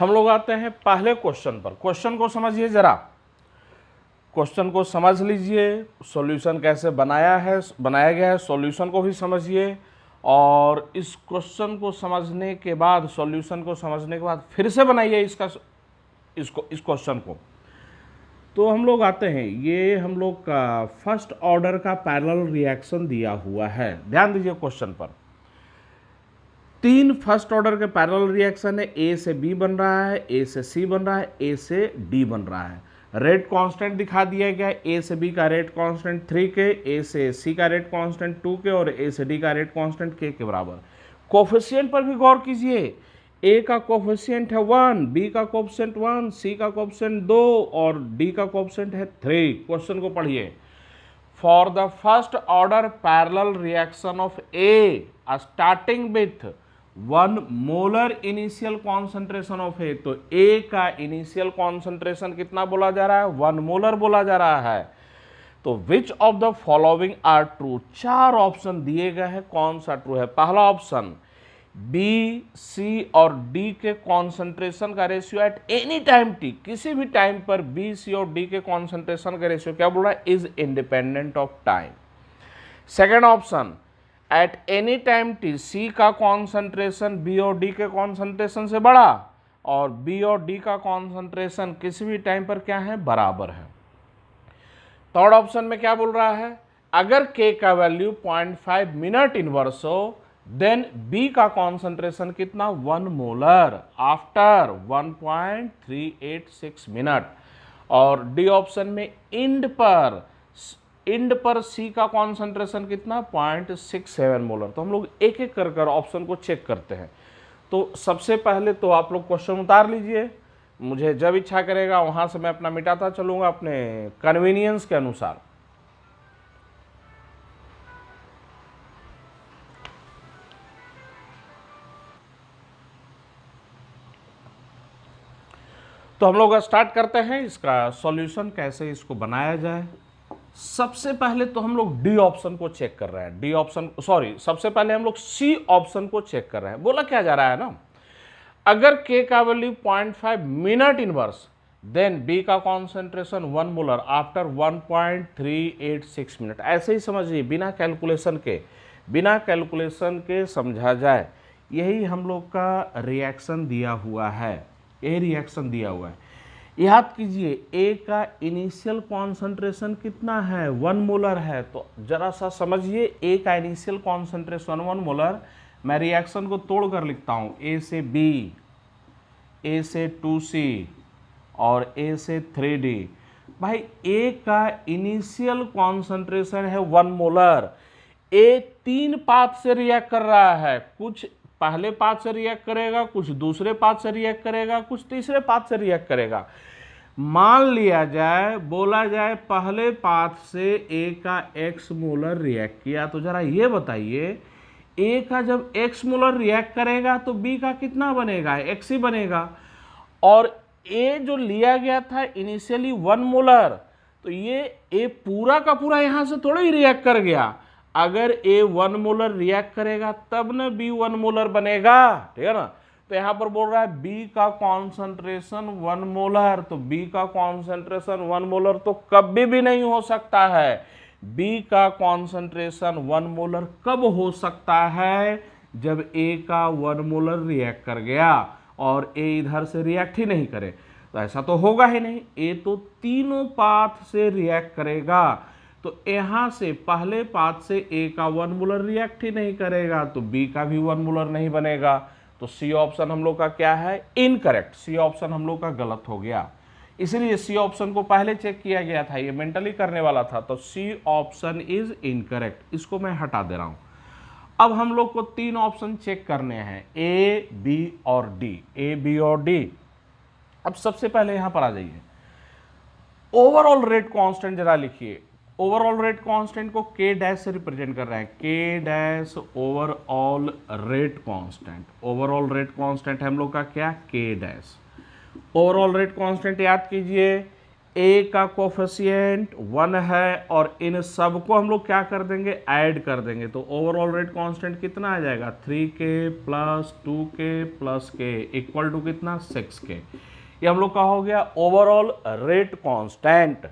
हम लोग आते हैं पहले क्वेश्चन पर। क्वेश्चन को समझिए जरा, क्वेश्चन को समझ लीजिए, सॉल्यूशन कैसे बनाया गया है, सॉल्यूशन को भी समझिए। और इस क्वेश्चन को समझने के बाद, सॉल्यूशन को समझने के बाद फिर से बनाइए इस क्वेश्चन को। तो हम लोग आते हैं, ये हम लोग का फर्स्ट ऑर्डर का पैरेलल रिएक्शन दिया हुआ है। ध्यान दीजिए क्वेश्चन पर, 3 फर्स्ट ऑर्डर के पैरेलल रिएक्शन है। ए से बी बन रहा है, ए से सी बन रहा है, ए से डी बन रहा है। रेट कांस्टेंट दिखा दिया गया है, ए से बी का रेट कांस्टेंट 3 के, ए से सी का रेट कांस्टेंट 2 के और ए से डी का रेट कांस्टेंट के बराबर। कोफिशिएंट पर भी गौर कीजिए, ए का कोफिशिएंट है 1, बी का कोफिशिएंट 1, सी का कोफिशिएंट 2 और डी का कोफिशिएंट है 3। क्वेश्चन को पढ़िए। For the first order parallel reaction of A starting with 1 molar initial concentration of A, तो ए का इनिशियल कॉन्सेंट्रेशन कितना बोला जा रहा है? 1 मोलर बोला जा रहा है। तो which of the following are true? 4 option दिए गए हैं, कौन सा ट्रू है? पहला ऑप्शन, बी, सी और डी के कॉन्सेंट्रेशन का ratio at any time T, किसी भी टाइम पर बी, सी और डी के कॉन्सेंट्रेशन का रेशियो क्या बोल रहा है? Is independent of time. Second option, at any time T C का कॉन्सेंट्रेशन बी और डी के कॉन्सेंट्रेशन से बड़ा और बी और डी का कॉन्सेंट्रेशन किसी भी टाइम पर क्या है? बराबर है। थर्ड ऑप्शन में क्या बोल रहा है? अगर के का वैल्यू 0.5 मिनट इनवर्स हो, देन बी का कॉन्सेंट्रेशन कितना? 1 मोलर आफ्टर 1.386 मिनट। और डी ऑप्शन में इंड पर सी का कॉन्सेंट्रेशन कितना? 0.67 मोलर। तो हम लोग एक एक कर ऑप्शन को चेक करते हैं। तो सबसे पहले तो आप लोग क्वेश्चन उतार लीजिए, मुझे जब इच्छा करेगा वहां से मैं अपना मिटाता चलूंगा अपने कन्वीनियंस के अनुसार। तो हम लोग स्टार्ट करते हैं इसका सॉल्यूशन, कैसे इसको बनाया जाए। सबसे पहले तो हम लोग डी ऑप्शन को चेक कर रहे हैं, डी ऑप्शन सॉरी सबसे पहले हम लोग सी ऑप्शन को चेक कर रहे हैं। बोला क्या जा रहा है ना, अगर के का value 0.5 minute inverse, then B का कॉन्सेंट्रेशन 1 मोलर आफ्टर 1.386 मिनट। ऐसे ही समझिए, बिना कैलकुलेशन के समझा जाए। यही हम लोग का रिएक्शन दिया हुआ है, यही रिएक्शन दिया हुआ है। याद कीजिए, ए का इनिशियल कॉन्सेंट्रेशन कितना है? 1 मोलर है। तो जरा सा समझिए, ए का इनिशियल कॉन्सेंट्रेशन 1 मोलर। मैं रिएक्शन को तोड़ कर लिखता हूं, ए से बी, ए से 2C और ए से 3D। भाई ए का इनिशियल कॉन्सेंट्रेशन है 1 मोलर। ए 3 पाथ से रिएक्ट कर रहा है, कुछ पहले पाथ से रिएक्ट करेगा, कुछ दूसरे पाथ से रिएक्ट करेगा, कुछ तीसरे पाथ से रिएक्ट करेगा। मान लिया जाए, बोला जाए पहले पाथ से ए का x मोलर रिएक्ट किया, तो जरा ये बताइए, ए का जब x मोलर रिएक्ट करेगा तो बी का कितना बनेगा? x ही बनेगा। और ए जो लिया गया था इनिशियली 1 मोलर, तो ये ए पूरा का पूरा यहां से थोड़ा ही रिएक्ट कर गया। अगर ए 1 मोलर रिएक्ट करेगा तब ना बी 1 मोलर बनेगा, ठीक है ना। तो यहां पर बोल रहा है बी का कॉन्सेंट्रेशन 1 मोलर, तो बी का कॉन्सेंट्रेशन 1 मोलर तो कभी भी नहीं हो सकता है। बी का कॉन्सेंट्रेशन 1 मोलर कब हो सकता है? जब ए का 1 मोलर रिएक्ट कर गया और ए इधर से रिएक्ट ही नहीं करे, तो ऐसा तो होगा ही नहीं। ए तो तीनों पाथ से रिएक्ट करेगा, तो यहां से पहले पाथ से ए का 1 मोलर रिएक्ट ही नहीं करेगा, तो बी का भी 1 मोलर नहीं बनेगा। तो सी ऑप्शन हम लोग का क्या है? इनकरेक्ट। सी ऑप्शन हम लोग का गलत हो गया, इसलिए सी ऑप्शन को पहले चेक किया गया था, ये मेंटली करने वाला था। तो सी ऑप्शन इज इनकरेक्ट, इसको मैं हटा दे रहा हूं। अब हम लोग को 3 ऑप्शन चेक करने हैं, ए, बी और डी। ए, बी और डी। अब सबसे पहले यहां पर आ जाइए, ओवरऑल रेट कांस्टेंट जरा लिखिए। ओवरऑल रेट कांस्टेंट को के डैश से रिप्रेजेंट कर रहे हैं, के dash overall rate constant. Overall rate constant है हम लोग का क्या? के डैश। ओवरऑल रेट कांस्टेंट याद कीजिए, ए का कोफिशिएंट 1 है और इन सबको हम लोग क्या कर देंगे, ऐड कर देंगे, तो ओवरऑल रेट कांस्टेंट कितना आ जाएगा 3k plus 2k plus k equal to कितना 6k। ये हम लोग का हो गया ओवरऑल रेट कांस्टेंट।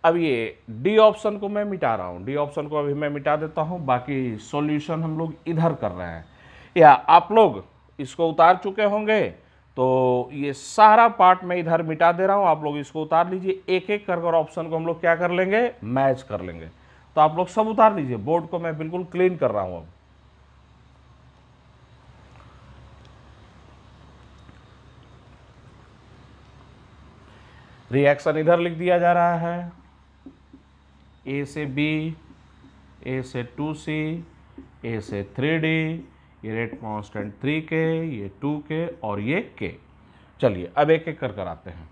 अब ये डी ऑप्शन को मैं मिटा रहा हूँ, डी ऑप्शन को अभी मैं मिटा देता हूँ, बाकी सॉल्यूशन हम लोग इधर कर रहे हैं, या आप लोग इसको उतार चुके होंगे, तो ये सारा पार्ट मैं इधर मिटा दे रहा हूँ, आप लोग इसको उतार लीजिए, एक एक कर ऑप्शन को हम लोग क्या कर लेंगे, मैच कर लेंगे। तो आप लोग सब उतार लीजिए, बोर्ड को मैं बिल्कुल क्लीन कर रहा हूँ अब। रिएक्शन इधर लिख दिया जा रहा है, ए से बी, ए से 2c, ए से 3d, ये रेट कांस्टेंट 3k, ये 2k और ये k। चलिए अब एक एक कर आते हैं।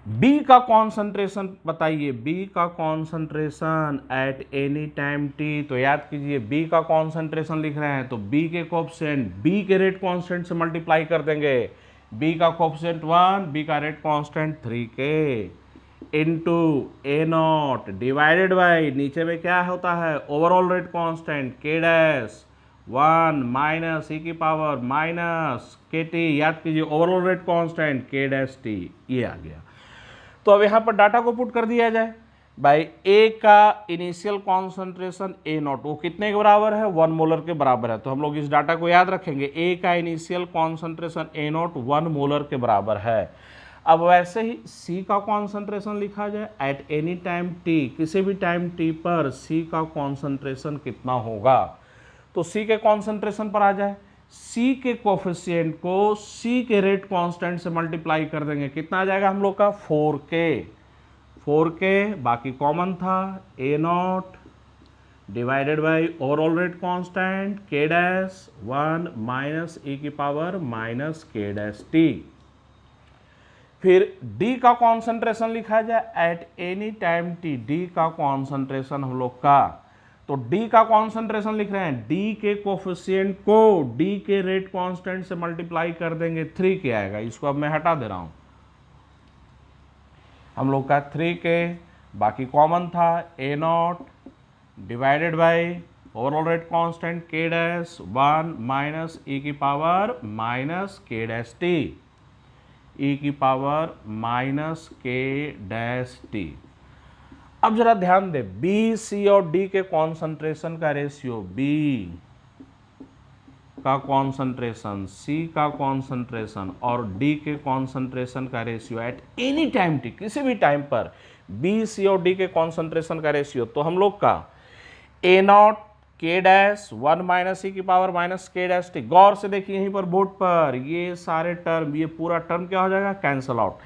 B का कॉन्सेंट्रेशन बताइए, B का concentration eight any time t, तो याद कीजिए B का कॉन्सेंट्रेशन लिख रहे हैं तो B के कोएफिशिएंट B के रेट कांस्टेंट से मल्टीप्लाई कर देंगे। B का कोएफिशिएंट 1, B का rate constant 3k into A naught divided by, नीचे में क्या होता है overall rate constant k dash 1 minus e की पावर माइनस के टी, याद कीजिए overall rate constant k dash t, ये आ गया। तो अब यहाँ पर डाटा को पुट कर दिया जाए, भाई ए का इनिशियल कॉन्सेंट्रेशन ए नॉट वो कितने के बराबर है, 1 मोलर के बराबर है, तो हम लोग इस डाटा को याद रखेंगे, ए का initial concentration A not 1 molar के बराबर है। अब वैसे ही सी का कॉन्सेंट्रेशन लिखा जाए एट एनी टाइम टी, किसी भी टाइम टी पर सी का कॉन्सेंट्रेशन कितना होगा, तो सी के कॉन्सेंट्रेशन पर आ जाए, सी के कोफिशिएंट को सी के रेट कांस्टेंट से मल्टीप्लाई कर देंगे, कितना आ जाएगा हम लोग का 4k, बाकी कॉमन था A naught divided by overall rate constant k dash 1 minus e की power minus k dash t। फिर D का कॉन्सेंट्रेशन लिखा जाए at any time t, D का कॉन्सेंट्रेशन हम लोग का, तो D का कॉन्सेंट्रेशन लिख रहे हैं, D के कोफिशिएंट को D के रेट कांस्टेंट से मल्टीप्लाई कर देंगे, 3k आएगा, इसको अब मैं हटा दे रहा हूं, हम लोग का 3k, बाकी कॉमन था A naught divided by overall rate constant k dash 1 minus e की power minus k dash t, e की power minus k dash t। अब जरा ध्यान दे, बी सी और डी के कॉन्सेंट्रेशन का रेशियो, बी का कॉन्सेंट्रेशन, सी का कॉन्सेंट्रेशन और डी के कॉन्सेंट्रेशन का ratio at any time T, किसी भी टाइम पर बी सी और डी के कॉन्सेंट्रेशन का रेशियो, तो हम लोग का ए नॉट के डैश 1 माइनस ई की पावर माइनस के डैश टी। गौर से देखिए यहीं पर बोर्ड पर ये सारे टर्म, ये पूरा टर्म क्या हो जाएगा, कैंसल आउट,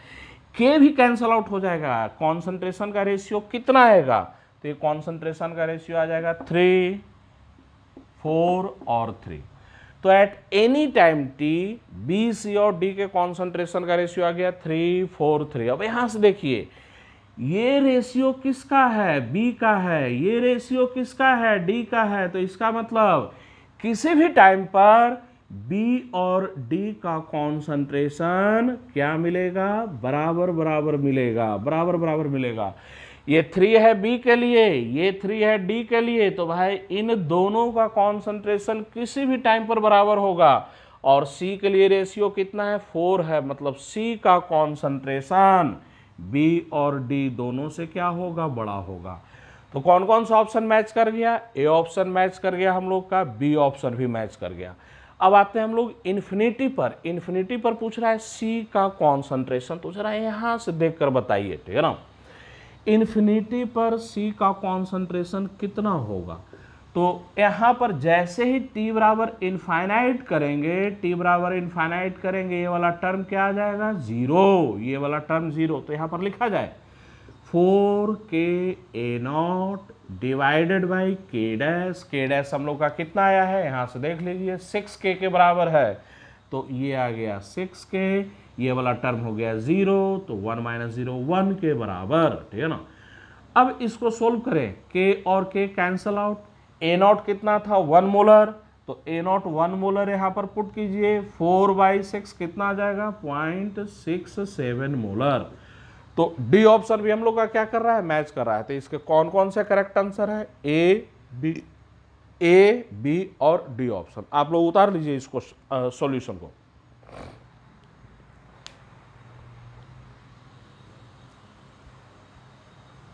के भी कैंसल आउट हो जाएगा। कॉन्सेंट्रेशन का रेशियो कितना आएगा, तो ये कॉन्सेंट्रेशन का रेशियो आ जाएगा 3, 4 और 3। तो at any time T B C और डी के कॉन्सेंट्रेशन का रेशियो आ गया 3, 4, 3। अब यहां से देखिए ये रेशियो किसका है, बी का है, ये रेशियो किसका है, डी का है, तो इसका मतलब किसी भी टाइम पर बी और डी का कॉन्सेंट्रेशन क्या मिलेगा, बराबर बराबर मिलेगा, बराबर बराबर मिलेगा। ये 3 है बी के लिए, ये 3 है डी के लिए, तो भाई इन दोनों का कॉन्सेंट्रेशन किसी भी टाइम पर बराबर होगा। और सी के लिए रेशियो कितना है, 4 है, मतलब सी का कॉन्सेंट्रेशन बी और डी दोनों से क्या होगा, बड़ा होगा। तो कौन कौन सा ऑप्शन मैच कर गया, ए ऑप्शन मैच कर गया हम लोग का, बी ऑप्शन भी मैच कर गया। अब आते हैं हम लोग इन्फिनिटी पर, इन्फिनिटी पर पूछ रहा है सी का कॉन्सेंट्रेशन, तो जरा यहां से देखकर बताइए, ठीक है ना, इन्फिनिटी पर सी का कॉन्सेंट्रेशन कितना होगा। तो यहां पर जैसे ही टी बराबर इनफाइनाइट करेंगे, टी बराबर इनफाइनाइट करेंगे, ये वाला टर्म क्या आ जाएगा, 0, ये वाला टर्म 0। तो यहां पर लिखा जाए 4k A naught divided by के डैश हम लोग का कितना आया है, यहां से देख लीजिए 6k के बराबर है, तो ये आ गया 6k, ये वाला टर्म हो गया 0, तो 1 माइनस 0 1 के बराबर, ठीक है ना। अब इसको सोल्व करें, k और k cancel out, A not कितना था 1 मोलर, तो ए नॉट 1 मोलर यहाँ पर पुट कीजिए, 4/6 कितना आ जाएगा, 0.67 मोलर। तो डी ऑप्शन भी हम लोग का क्या कर रहा है, मैच कर रहा है। तो इसके कौन कौन से करेक्ट आंसर है, ए बी और डी ऑप्शन। आप लोग उतार लीजिए इसको सॉल्यूशन को।